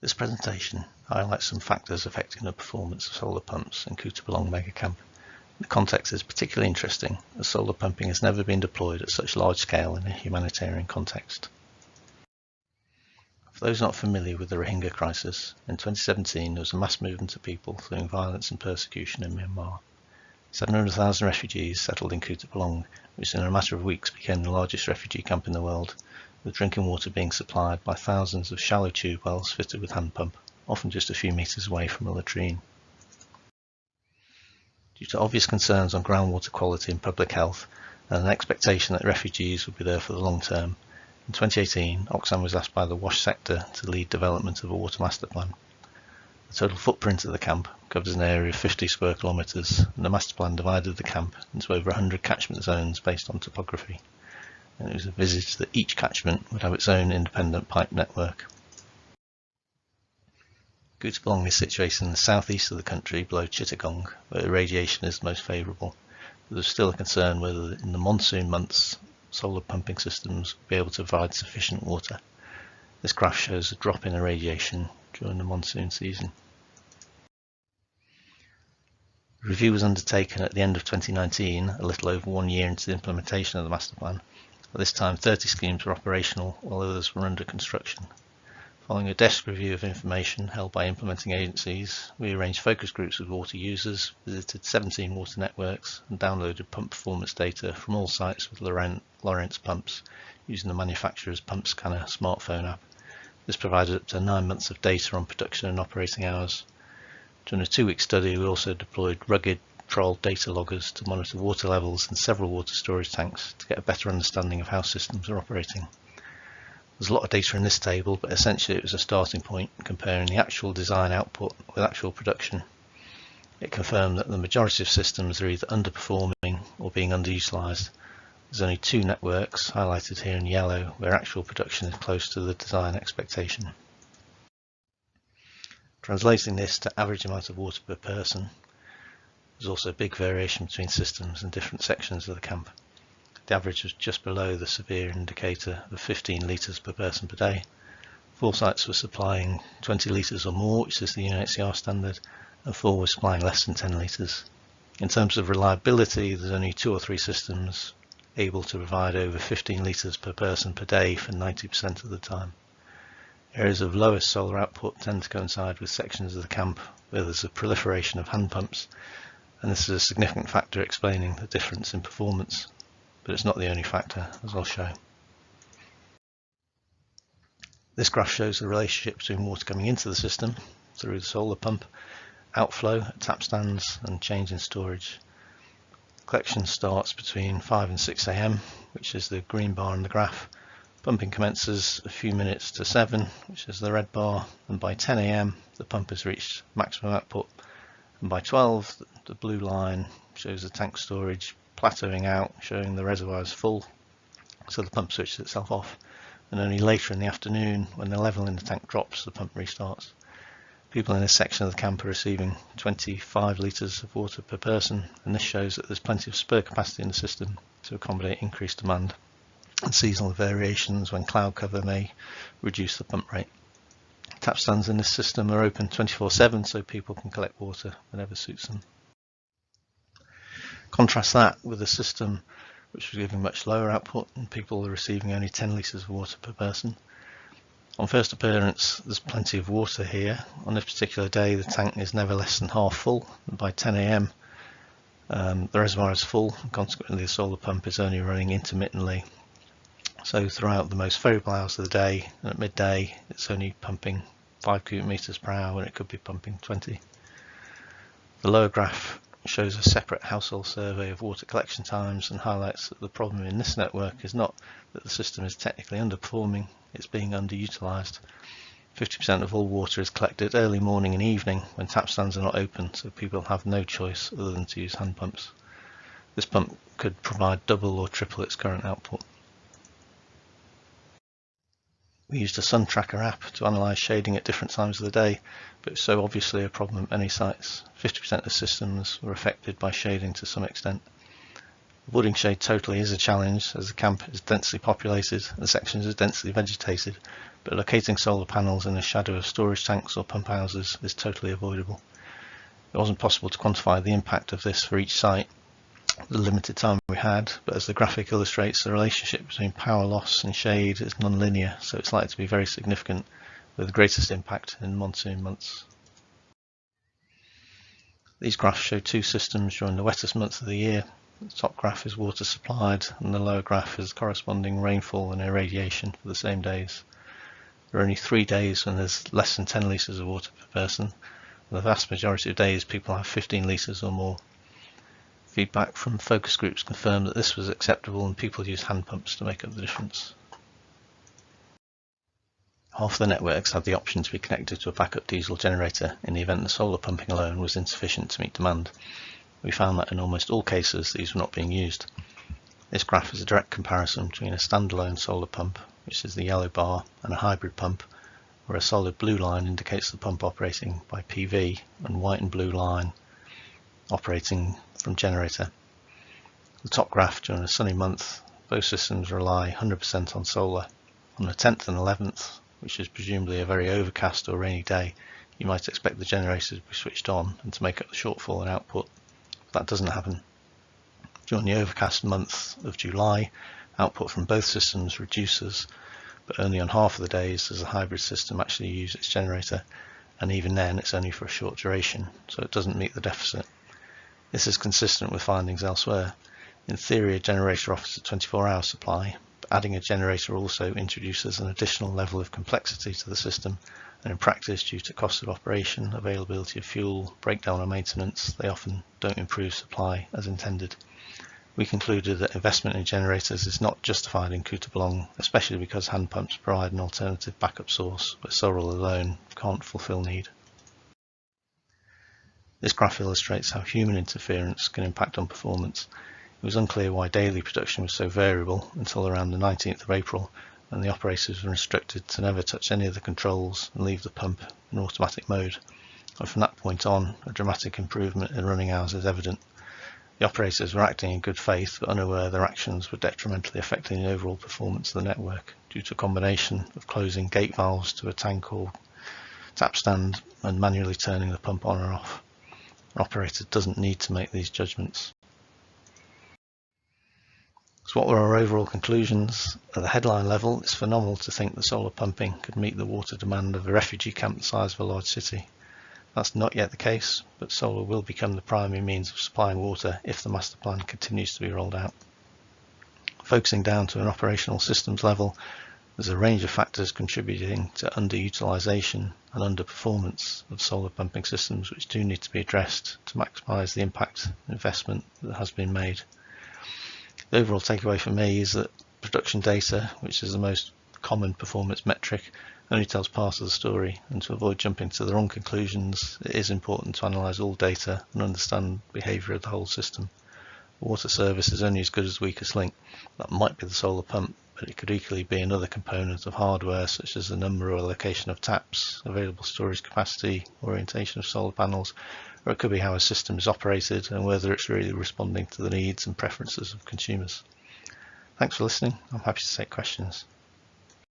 This presentation highlights some factors affecting the performance of solar pumps in Kutapalong mega camp. The context is particularly interesting as solar pumping has never been deployed at such large scale in a humanitarian context. For those not familiar with the Rohingya crisis, in 2017 there was a mass movement of people fleeing violence and persecution in Myanmar. 700,000 refugees settled in Kutapalong, which in a matter of weeks became the largest refugee camp in the world, with drinking water being supplied by thousands of shallow tube wells fitted with hand pump, often just a few metres away from a latrine. Due to obvious concerns on groundwater quality and public health, and an expectation that refugees would be there for the long term, in 2018 Oxfam was asked by the WASH sector to lead development of a water master plan. The total footprint of the camp covers an area of 50 square kilometres, and the master plan divided the camp into over 100 catchment zones based on topography. And it was envisaged that each catchment would have its own independent pipe network. Kutapalong is situated in the southeast of the country below Chittagong, where irradiation is most favourable. But there's still a concern whether in the monsoon months solar pumping systems will be able to provide sufficient water. This graph shows a drop in irradiation during the monsoon season. A review was undertaken at the end of 2019, a little over 1 year into the implementation of the master plan. At this time 30 schemes were operational while others were under construction. Following a desk review of information held by implementing agencies, we arranged focus groups with water users, visited 17 water networks and downloaded pump performance data from all sites with Lawrence pumps using the manufacturer's pump scanner smartphone app. This provided up to 9 months of data on production and operating hours. During a 2-week study we also deployed rugged troll data loggers to monitor water levels in several water storage tanks to get a better understanding of how systems are operating. There's a lot of data in this table, but essentially it was a starting point comparing the actual design output with actual production. It confirmed that the majority of systems are either underperforming or being underutilised. There's only 2 networks, highlighted here in yellow, where actual production is close to the design expectation. Translating this to average amount of water per person, there's also a big variation between systems and different sections of the camp. The average was just below the severe indicator of 15 litres per person per day. 4 sites were supplying 20 litres or more, which is the UNHCR standard, and 4 were supplying less than 10 litres. In terms of reliability, there's only 2 or 3 systems able to provide over 15 litres per person per day for 90% of the time. Areas of lowest solar output tend to coincide with sections of the camp where there's a proliferation of hand pumps, and this is a significant factor explaining the difference in performance. But it's not the only factor, as I'll show. This graph shows the relationship between water coming into the system through the solar pump, outflow at tap stands and change in storage. Collection starts between 5 and 6 AM, which is the green bar in the graph. Pumping commences a few minutes to 7, which is the red bar, and by 10 AM the pump has reached maximum output, and by 12 the blue line shows the tank storage plateauing out, showing the reservoir is full, so the pump switches itself off, and only later in the afternoon, when the level in the tank drops, the pump restarts. People in this section of the camp are receiving 25 litres of water per person, and this shows that there's plenty of spare capacity in the system to accommodate increased demand, and seasonal variations when cloud cover may reduce the pump rate. Tap stands in this system are open 24/7, so people can collect water whenever suits them. Contrast that with a system which was giving much lower output and people are receiving only 10 litres of water per person. On first appearance there's plenty of water here. On this particular day the tank is never less than half full, and by 10 AM the reservoir is full, and consequently the solar pump is only running intermittently. So throughout the most favourable hours of the day, and at midday it's only pumping 5 cubic metres per hour when it could be pumping 20. The lower graph shows a separate household survey of water collection times and highlights that the problem in this network is not that the system is technically underperforming, it's being underutilised. 50% of all water is collected early morning and evening when tap stands are not open, so people have no choice other than to use hand pumps. This pump could provide double or triple its current output. We used a sun tracker app to analyse shading at different times of the day, but it's so obviously a problem at many sites. 50% of systems were affected by shading to some extent. Avoiding shade totally is a challenge as the camp is densely populated and the sections are densely vegetated, but locating solar panels in the shadow of storage tanks or pump houses is totally avoidable. It wasn't possible to quantify the impact of this for each site, the limited time we had, but as the graphic illustrates, the relationship between power loss and shade is non-linear, so it's likely to be very significant, with the greatest impact in monsoon months. These graphs show two systems during the wettest months of the year. The top graph is water supplied, and the lower graph is corresponding rainfall and irradiation for the same days. There are only 3 days when there's less than 10 litres of water per person, and the vast majority of days people have 15 litres or more. Feedback from focus groups confirmed that this was acceptable and people used hand pumps to make up the difference. Half the networks had the option to be connected to a backup diesel generator in the event the solar pumping alone was insufficient to meet demand. We found that in almost all cases these were not being used. This graph is a direct comparison between a standalone solar pump, which is the yellow bar, and a hybrid pump, where a solid blue line indicates the pump operating by PV and white and blue line operating from generator. The top graph during a sunny month, both systems rely 100% on solar. On the 10th and 11th, which is presumably a very overcast or rainy day, you might expect the generator to be switched on and to make up the shortfall in output. That doesn't happen. During the overcast month of July, output from both systems reduces, but only on half of the days does the hybrid system actually use its generator, and even then it's only for a short duration, so it doesn't meet the deficit. This is consistent with findings elsewhere. In theory, a generator offers a 24-hour supply, but adding a generator also introduces an additional level of complexity to the system, and in practice, due to cost of operation, availability of fuel, breakdown or maintenance, they often don't improve supply as intended. We concluded that investment in generators is not justified in Kutapalong, especially because hand pumps provide an alternative backup source, but solar alone can't fulfill need. This graph illustrates how human interference can impact on performance. It was unclear why daily production was so variable until around the 19th of April, when the operators were instructed to never touch any of the controls and leave the pump in automatic mode. And from that point on, a dramatic improvement in running hours is evident. The operators were acting in good faith, but unaware their actions were detrimentally affecting the overall performance of the network due to a combination of closing gate valves to a tank or tap stand and manually turning the pump on or off. An operator doesn't need to make these judgments. So what were our overall conclusions? At the headline level, it's phenomenal to think that solar pumping could meet the water demand of a refugee camp the size of a large city. That's not yet the case, but solar will become the primary means of supplying water if the master plan continues to be rolled out. Focusing down to an operational systems level, there's a range of factors contributing to underutilisation and underperformance of solar pumping systems which do need to be addressed to maximise the impact investment that has been made. The overall takeaway for me is that production data, which is the most common performance metric, only tells part of the story, and to avoid jumping to the wrong conclusions, it is important to analyse all data and understand behaviour of the whole system. A water service is only as good as the weakest link. That might be the solar pump, but it could equally be another component of hardware such as the number or location of taps, available storage capacity, orientation of solar panels, or it could be how a system is operated and whether it's really responding to the needs and preferences of consumers. Thanks for listening. I'm happy to take questions.